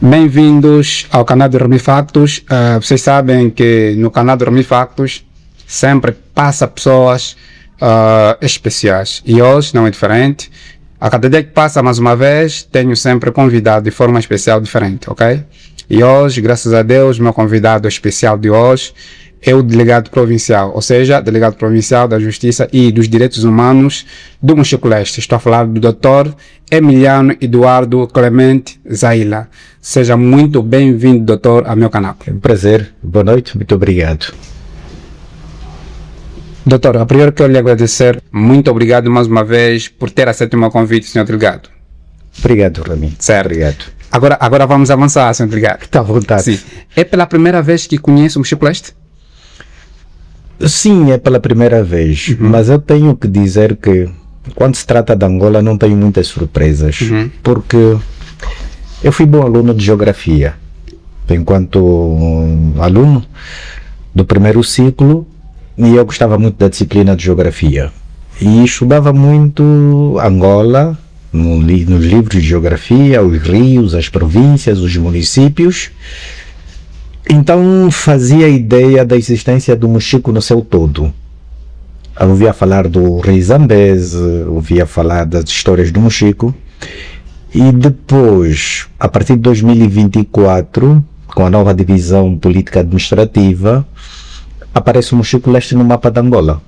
Bem-vindos ao canal do Remifactos. Vocês sabem que no canal do Remifactos sempre passa pessoas especiais e hoje não é diferente. A cada dia que passa, mais uma vez, tenho sempre convidado de forma especial diferente, ok? E hoje, graças a Deus, meu convidado especial de hoje é o delegado provincial, ou seja, delegado provincial da Justiça e dos Direitos Humanos do Mochico-Leste. Estou a falar do Dr. Emiliano Eduardo Clemente Zaila. Seja muito bem-vindo, doutor, ao meu canal. É um prazer. Boa noite. Muito obrigado. Doutor, a primeiro quero lhe agradecer. Muito obrigado mais uma vez por ter aceito o meu convite, senhor delegado. Obrigado, Rami. Certo. Obrigado. Agora vamos avançar, senhor delegado. Está à vontade. Sim. É pela primeira vez que conheço o Mochico-Leste? Sim, é pela primeira vez. Mas eu tenho que dizer que quando se trata de Angola não tenho muitas surpresas. Porque eu fui bom aluno de geografia. Enquanto aluno do primeiro ciclo, e eu gostava muito da disciplina de geografia. E estudava muito Angola, nos livros de geografia, os rios, as províncias, os municípios. Então fazia ideia da existência do Mochico no seu todo. Eu ouvia falar do rei Zambeze, ouvia falar das histórias do Mochico. E depois, a partir de 2024, com a nova divisão política administrativa, aparece o Mochico-Leste no mapa de Angola.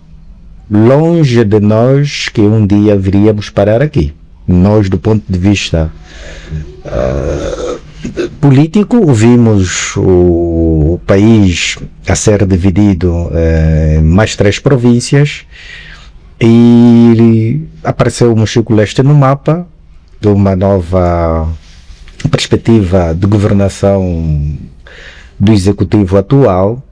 Longe de nós que um dia viríamos parar aqui. Nós, do ponto de vista político, vimos o país a ser dividido em mais 3 províncias e apareceu o Mochico-Leste no mapa de uma nova perspectiva de governação do executivo atual.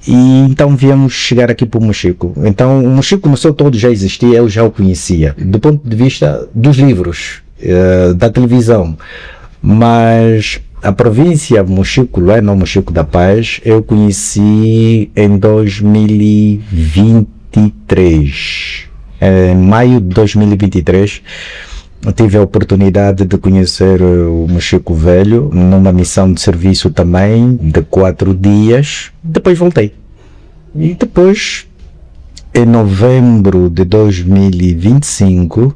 E então viemos chegar aqui para o Mochico. Então o Mochico no seu todo já existia, eu já o conhecia, do ponto de vista dos livros, da televisão. Mas a província Mochico, não Mochico da Paz, eu conheci em 2023. Em maio de 2023, eu tive a oportunidade de conhecer o Mochico Velho numa missão de serviço também de 4 dias. Depois voltei. E depois, em novembro de 2025,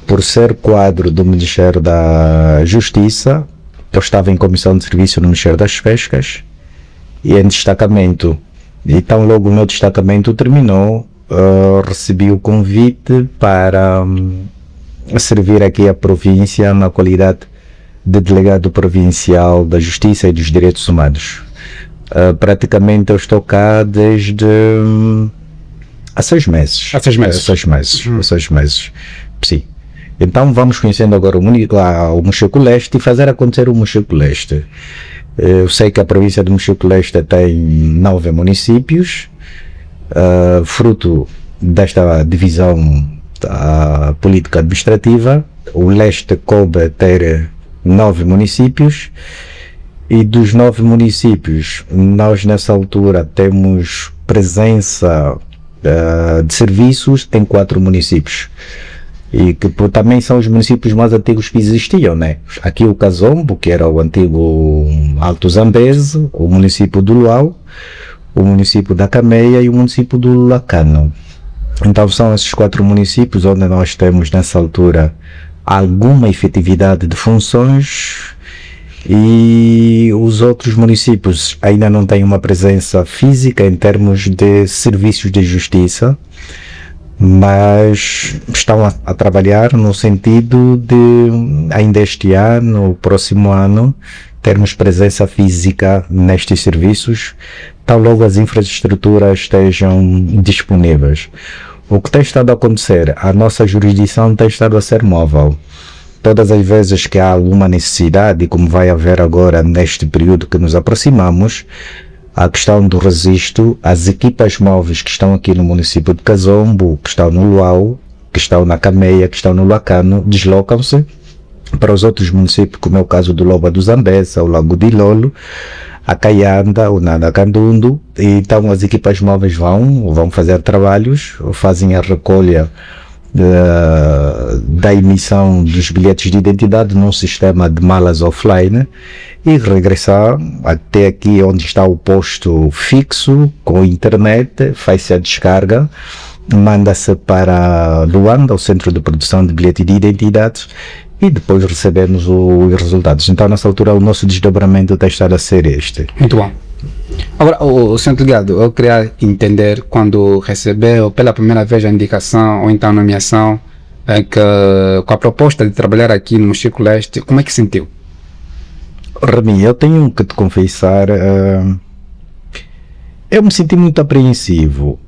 por ser quadro do Ministério da Justiça, eu estava em comissão de serviço no Ministério das Pescas e em destacamento. Então, logo o meu destacamento terminou, recebi o convite para servir aqui a província na qualidade de delegado provincial da Justiça e dos Direitos Humanos. Praticamente eu estou cá desde há 6 meses. Há 6 meses? 6 meses. 6 meses. Sim. Então vamos conhecendo agora o Mochico-Leste e fazer acontecer o Mochico-Leste. Eu sei que a província do Mochico-Leste tem 9 municípios, fruto desta divisão da política administrativa. O leste coube ter 9 municípios e dos 9 municípios nós nessa altura temos presença de serviços em 4 municípios. E que também são os municípios mais antigos que existiam, né? Aqui o Kazombo, que era o antigo Alto Zambeze, o município do Luau, o município da Cameia e o município do Lacano. Então são esses 4 municípios onde nós temos nessa altura alguma efetividade de funções e os outros municípios ainda não têm uma presença física em termos de serviços de justiça, mas estão a trabalhar no sentido de ainda este ano, próximo ano, termos presença física nestes serviços, tão logo as infraestruturas estejam disponíveis. O que tem estado a acontecer, a nossa jurisdição tem estado a ser móvel. Todas as vezes que há alguma necessidade, como vai haver agora neste período que nos aproximamos, a questão do registro, as equipas móveis que estão aqui no município de Kazombo, que estão no Luau, que estão na Cameia, que estão no Lacano, deslocam-se para os outros municípios, como é o caso do Loba do Zambeze, o Lago de Lolo, a Caianda, o Nanacandundu. E então as equipas móveis vão fazer trabalhos, fazem a recolha da emissão dos bilhetes de identidade num sistema de malas offline e regressar até aqui onde está o posto fixo com internet, faz-se a descarga, manda-se para Luanda, o centro de produção de bilhete de identidade, e depois recebemos os resultados. Então, nessa altura, o nosso desdobramento tem estado a ser este. Muito bom. Agora, o senhor delegado, eu queria entender quando recebeu pela primeira vez a indicação ou então a nomeação com a proposta de trabalhar aqui no Mochico Leste, como é que sentiu? Rami, eu tenho que te confessar, eu me senti muito apreensivo.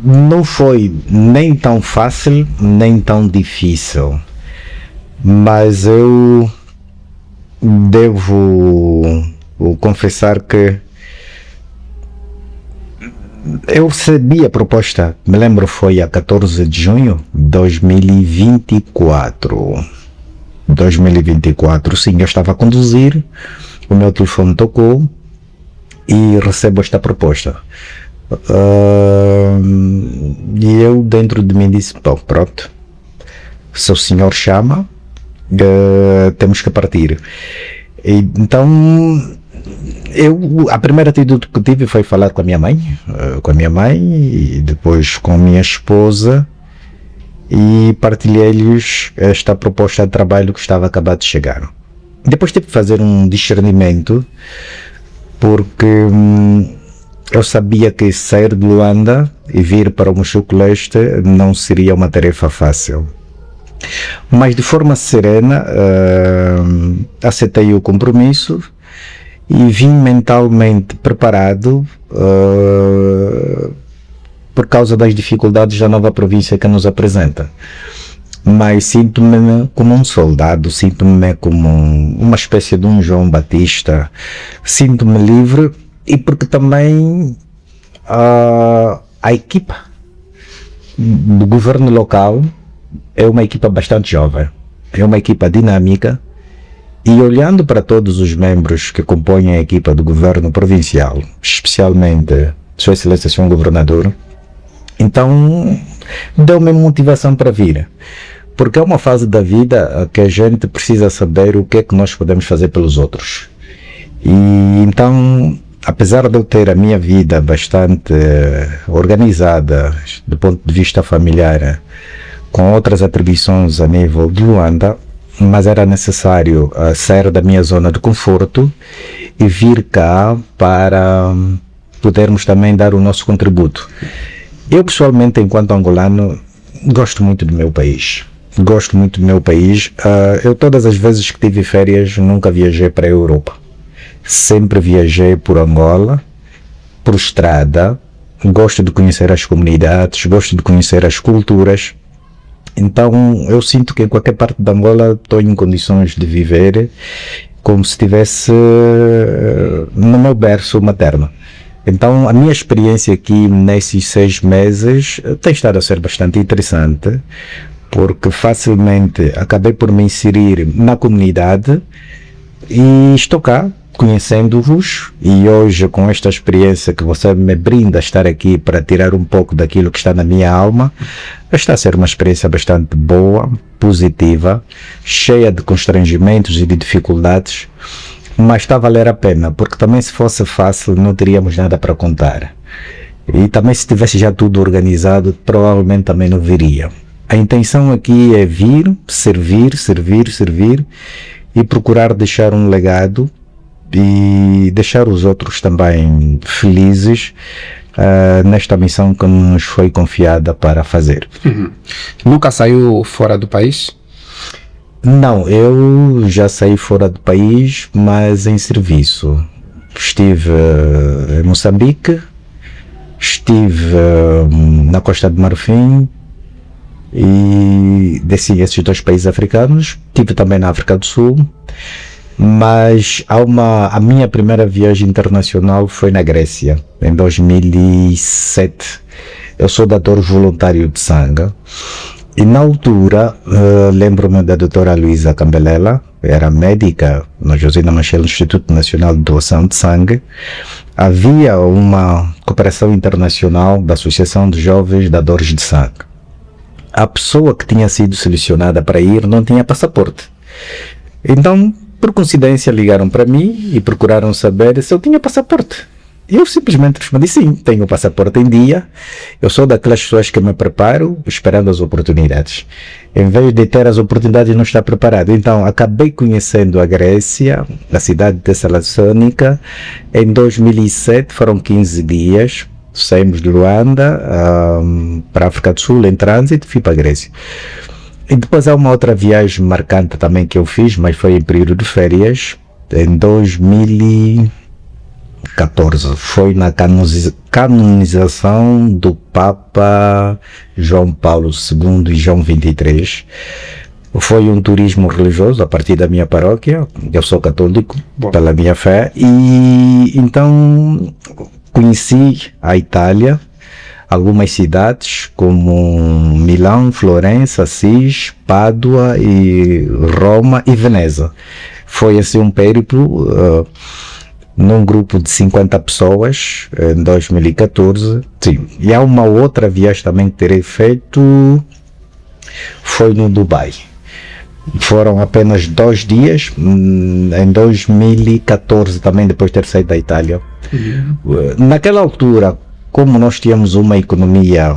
Não foi nem tão fácil, nem tão difícil, mas eu devo confessar que eu recebi a proposta, me lembro, foi a 14 de junho de 2024. Sim, eu estava a conduzir, o meu telefone tocou e recebo esta proposta. E eu dentro de mim disse, bom, pronto, se o senhor chama, temos que partir. E, então a primeira atitude que tive foi falar com a minha mãe e depois com a minha esposa, e partilhei-lhes esta proposta de trabalho que estava acabado de chegar. Depois tive que fazer um discernimento, porque eu sabia que sair de Luanda e vir para o Mochico Leste não seria uma tarefa fácil. Mas de forma serena, aceitei o compromisso e vim mentalmente preparado por causa das dificuldades da nova província que nos apresenta. Mas sinto-me como um soldado, sinto-me como uma espécie de um João Batista, sinto-me livre, e porque também a equipa do governo local é uma equipa bastante jovem, é uma equipa dinâmica, e olhando para todos os membros que compõem a equipa do governo provincial, especialmente Sua Excelência Sr. Governador, então deu-me motivação para vir, porque é uma fase da vida que a gente precisa saber o que é que nós podemos fazer pelos outros. E então, apesar de eu ter a minha vida bastante organizada do ponto de vista familiar, com outras atribuições a nível de Luanda, mas era necessário sair da minha zona de conforto e vir cá para podermos também dar o nosso contributo. Eu pessoalmente, enquanto angolano, gosto muito do meu país. Eu todas as vezes que tive férias nunca viajei para a Europa. Sempre viajei por Angola, por estrada. Gosto de conhecer as comunidades, gosto de conhecer as culturas. Então eu sinto que em qualquer parte da Angola estou em condições de viver como se estivesse no meu berço materno. Então a minha experiência aqui nesses 6 meses tem estado a ser bastante interessante, porque facilmente acabei por me inserir na comunidade e estou cá conhecendo-vos, e hoje, com esta experiência que você me brinda estar aqui para tirar um pouco daquilo que está na minha alma, está a ser uma experiência bastante boa, positiva, cheia de constrangimentos e de dificuldades, mas está a valer a pena, porque também se fosse fácil não teríamos nada para contar, e também se tivesse já tudo organizado provavelmente também não viria. A intenção aqui é vir, servir e procurar deixar um legado e deixar os outros também felizes nesta missão que nos foi confiada para fazer. Nunca saiu fora do país? Não, eu já saí fora do país, mas em serviço. Estive em Moçambique, estive na Costa do Marfim e desci esses 2 países africanos. Estive também na África do Sul. Mas a minha primeira viagem internacional foi na Grécia, em 2007. Eu sou dador voluntário de sangue, e na altura lembro-me da doutora Luísa Cambelela, era médica no José Namachel, Instituto Nacional de Doação de Sangue. havia uma cooperação internacional da Associação de Jovens Dadores de Sangue. A pessoa que tinha sido selecionada para ir não tinha passaporte. Então, por coincidência, ligaram para mim e procuraram saber se eu tinha passaporte. Eu simplesmente respondi, sim, tenho o passaporte em dia. Eu sou daquelas pessoas que me preparo esperando as oportunidades. Em vez de ter as oportunidades, não estar preparado. Então, acabei conhecendo a Grécia, a cidade de Tessalônica. Em 2007, foram 15 dias. Saímos de Luanda para a África do Sul em trânsito, fui para a Grécia. E depois há uma outra viagem marcante também que eu fiz, mas foi em período de férias, em 2014. Foi na canonização do Papa João Paulo II e João XXIII. Foi um turismo religioso a partir da minha paróquia. Eu sou católico. Bom, pela minha fé, e então conheci a Itália, algumas cidades como Milão, Florença, Assis, Pádua e Roma e Veneza. Foi assim um périplo num grupo de 50 pessoas em 2014. Sim. E há uma outra viagem também que terei feito, foi no Dubai. Foram apenas 2 dias, em 2014 também, depois de ter saído da Itália. Naquela altura, como nós tínhamos uma economia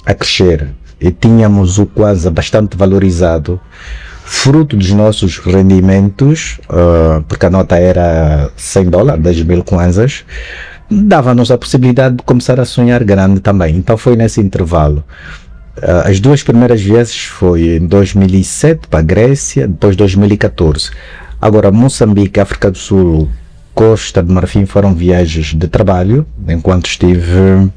a crescer e tínhamos o Kwanza bastante valorizado, fruto dos nossos rendimentos, porque a nota era $100, 10.000 Kwanzas, dava-nos a possibilidade de começar a sonhar grande também. Então foi nesse intervalo. As 2 primeiras vezes foi em 2007 para a Grécia, depois 2014. Agora, Moçambique, África do Sul, Costa de Marfim foram viagens de trabalho, enquanto estive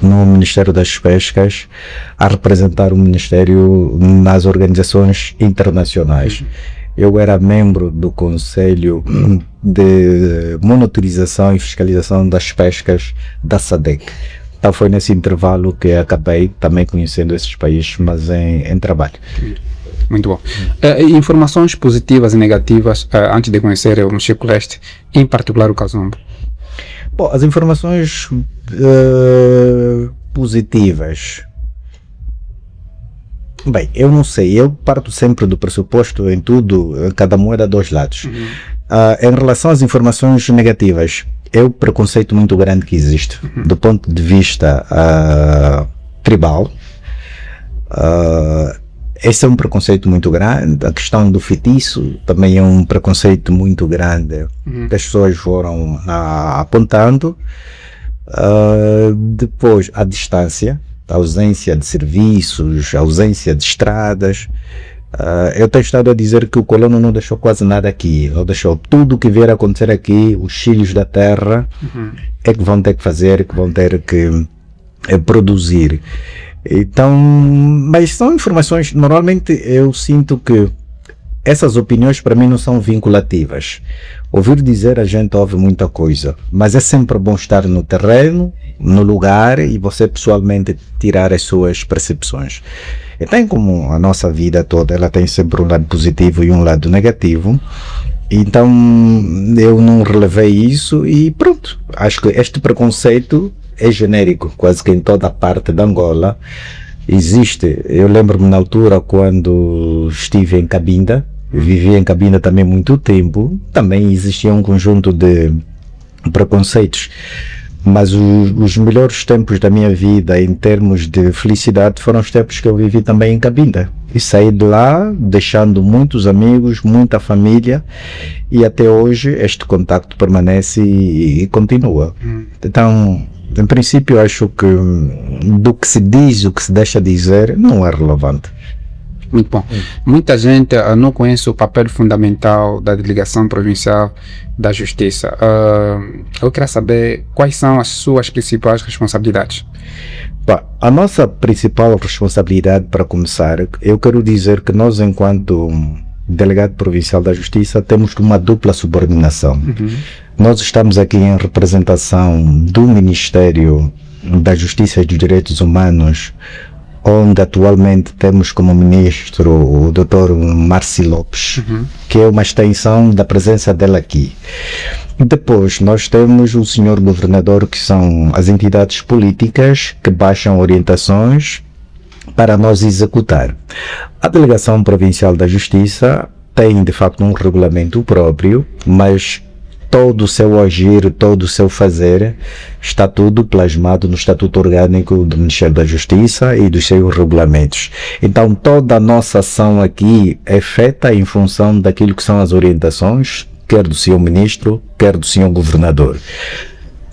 no Ministério das Pescas a representar o Ministério nas organizações internacionais. Eu era membro do Conselho de Monitorização e Fiscalização das Pescas da SADC. Então foi nesse intervalo que acabei também conhecendo esses países, mas em trabalho. Muito bom. Informações positivas e negativas antes de conhecer o Mochico Leste, em particular o Kazombo. Bom, as informações positivas. Bem, eu não sei, eu parto sempre do pressuposto em tudo, cada moeda 2 lados. Em relação às informações negativas, é o preconceito muito grande que existe, do ponto de vista tribal. Esse é um preconceito muito grande. A questão do feitiço também é um preconceito muito grande que as pessoas foram apontando. Depois, a distância, a ausência de serviços, a ausência de estradas. Eu tenho estado a dizer que o colono não deixou quase nada aqui, não deixou tudo o que vier a acontecer aqui. Os filhos da terra é que vão ter que fazer, que vão ter que produzir. Então, mas são informações, normalmente eu sinto que essas opiniões para mim não são vinculativas. Ouvir dizer, a gente ouve muita coisa, mas é sempre bom estar no terreno, no lugar, e você pessoalmente tirar as suas percepções. E tem como a nossa vida toda, ela tem sempre um lado positivo e um lado negativo. Então eu não relevei isso e pronto. Acho que este preconceito é genérico, quase que em toda a parte da Angola existe. Eu lembro-me na altura quando estive em Cabinda, vivi em Cabinda também muito tempo, também existia um conjunto de preconceitos, mas os melhores tempos da minha vida em termos de felicidade foram os tempos que eu vivi também em Cabinda, e saí de lá deixando muitos amigos, muita família, e até hoje este contacto permanece e continua. Então, em princípio, acho que do que se diz, o que se deixa dizer, não é relevante. Muito bom. Muita gente não conhece o papel fundamental da Delegação Provincial da Justiça. Eu queria saber quais são as suas principais responsabilidades. A nossa principal responsabilidade, para começar, eu quero dizer que nós, enquanto Delegado Provincial da Justiça, temos uma dupla subordinação. Nós estamos aqui em representação do Ministério da Justiça e dos Direitos Humanos, onde atualmente temos como ministro o Dr. Marci Lopes, que é uma extensão da presença dele aqui. Depois, nós temos o senhor governador, que são as entidades políticas que baixam orientações para nós executar. A Delegação Provincial da Justiça tem, de facto, um regulamento próprio, mas todo o seu agir, todo o seu fazer está tudo plasmado no Estatuto Orgânico do Ministério da Justiça e dos seus regulamentos. Então, toda a nossa ação aqui é feita em função daquilo que são as orientações, quer do senhor ministro, quer do senhor governador.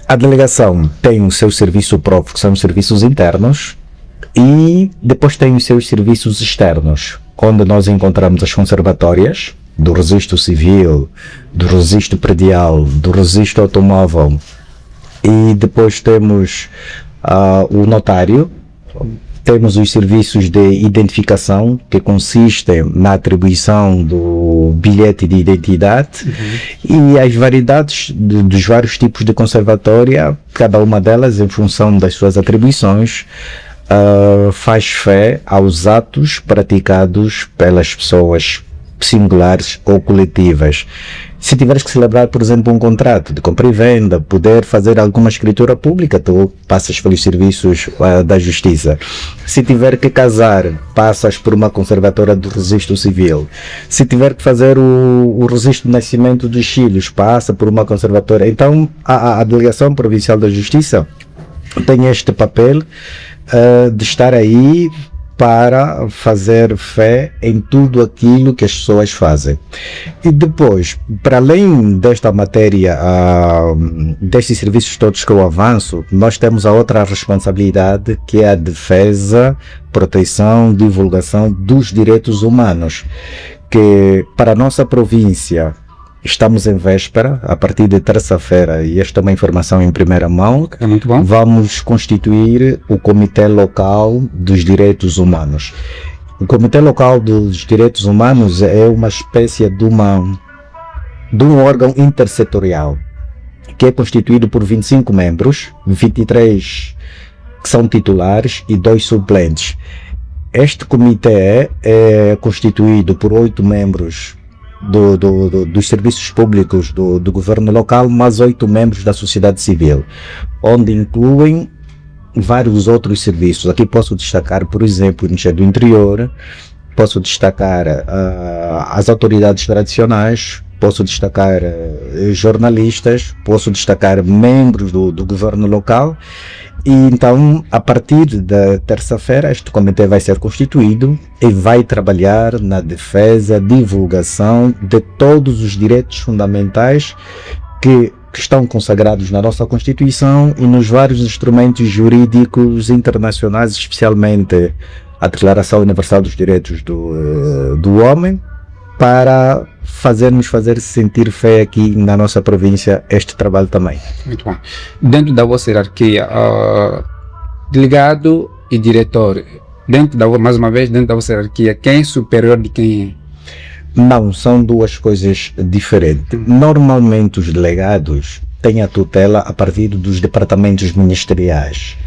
A delegação tem o seu serviço próprio, que são os serviços internos, e depois tem os seus serviços externos, onde nós encontramos as conservatórias do registro civil, do registro predial, do registro automóvel, e depois temos o notário. Temos os serviços de identificação, que consistem na atribuição do bilhete de identidade, e as variedades dos vários tipos de conservatória, cada uma delas em função das suas atribuições, faz fé aos atos praticados pelas pessoas singulares ou coletivas. Se tiveres que celebrar, por exemplo, um contrato de compra e venda, poder fazer alguma escritura pública, tu passas pelos serviços da Justiça. Se tiver que casar, passas por uma conservatória do registro civil. Se tiver que fazer o registro de nascimento dos filhos, passa por uma conservatória. Então, a Delegação Provincial da Justiça tem este papel de estar aí para fazer fé em tudo aquilo que as pessoas fazem. E depois, para além desta matéria, destes serviços todos que eu avanço, nós temos a outra responsabilidade, que é a defesa, proteção, divulgação dos direitos humanos, que para a nossa província estamos em véspera, a partir de terça-feira, e esta é uma informação em primeira mão. É muito bom. Vamos constituir o Comitê Local dos Direitos Humanos. O Comitê Local dos Direitos Humanos é uma espécie de um órgão intersetorial, que é constituído por 25 membros, 23 que são titulares e 2 suplentes. Este comitê é constituído por 8 membros dos serviços públicos do governo local, mais 8 membros da sociedade civil, onde incluem vários outros serviços. Aqui posso destacar, por exemplo, o Ministério do Interior, posso destacar as autoridades tradicionais, posso destacar jornalistas, posso destacar membros do governo local. E então, a partir da terça-feira, este comitê vai ser constituído e vai trabalhar na defesa, divulgação de todos os direitos fundamentais que estão consagrados na nossa Constituição e nos vários instrumentos jurídicos internacionais, especialmente a Declaração Universal dos Direitos do Homem, para nos fazer sentir fé aqui na nossa província, este trabalho também. Muito bom. Dentro da vossa hierarquia, delegado e diretor, mais uma vez, dentro da vossa hierarquia, quem é superior de quem é? Não, são duas coisas diferentes. Normalmente os delegados têm a tutela a partir dos departamentos ministeriais.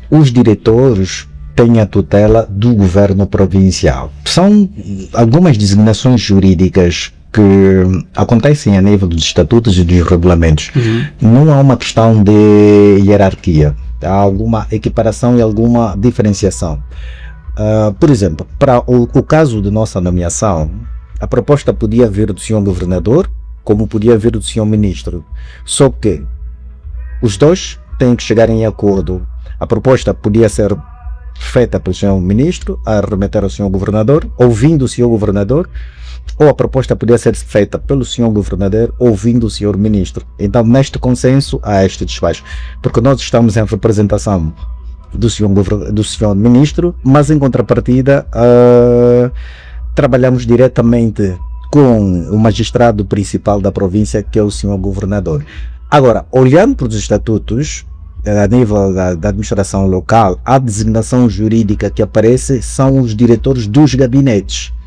Os diretores têm a tutela do governo provincial. São algumas designações jurídicas que acontecem a nível dos estatutos e dos regulamentos. Não há uma questão de hierarquia, há alguma equiparação e alguma diferenciação. Por exemplo, para o caso de nossa nomeação, a proposta podia vir do senhor governador, como podia vir do senhor ministro, só que os dois têm que chegar em acordo. A proposta podia ser feita pelo senhor ministro, a remeter ao senhor governador, ouvindo o senhor governador, ou a proposta podia ser feita pelo senhor governador, ouvindo o senhor ministro. Então, neste consenso, há este despacho, porque nós estamos em representação do senhor ministro, mas em contrapartida trabalhamos diretamente com o magistrado principal da província, que é o senhor governador. Agora, olhando para os estatutos, a nível da administração local, a designação jurídica que aparece são os diretores dos gabinetes.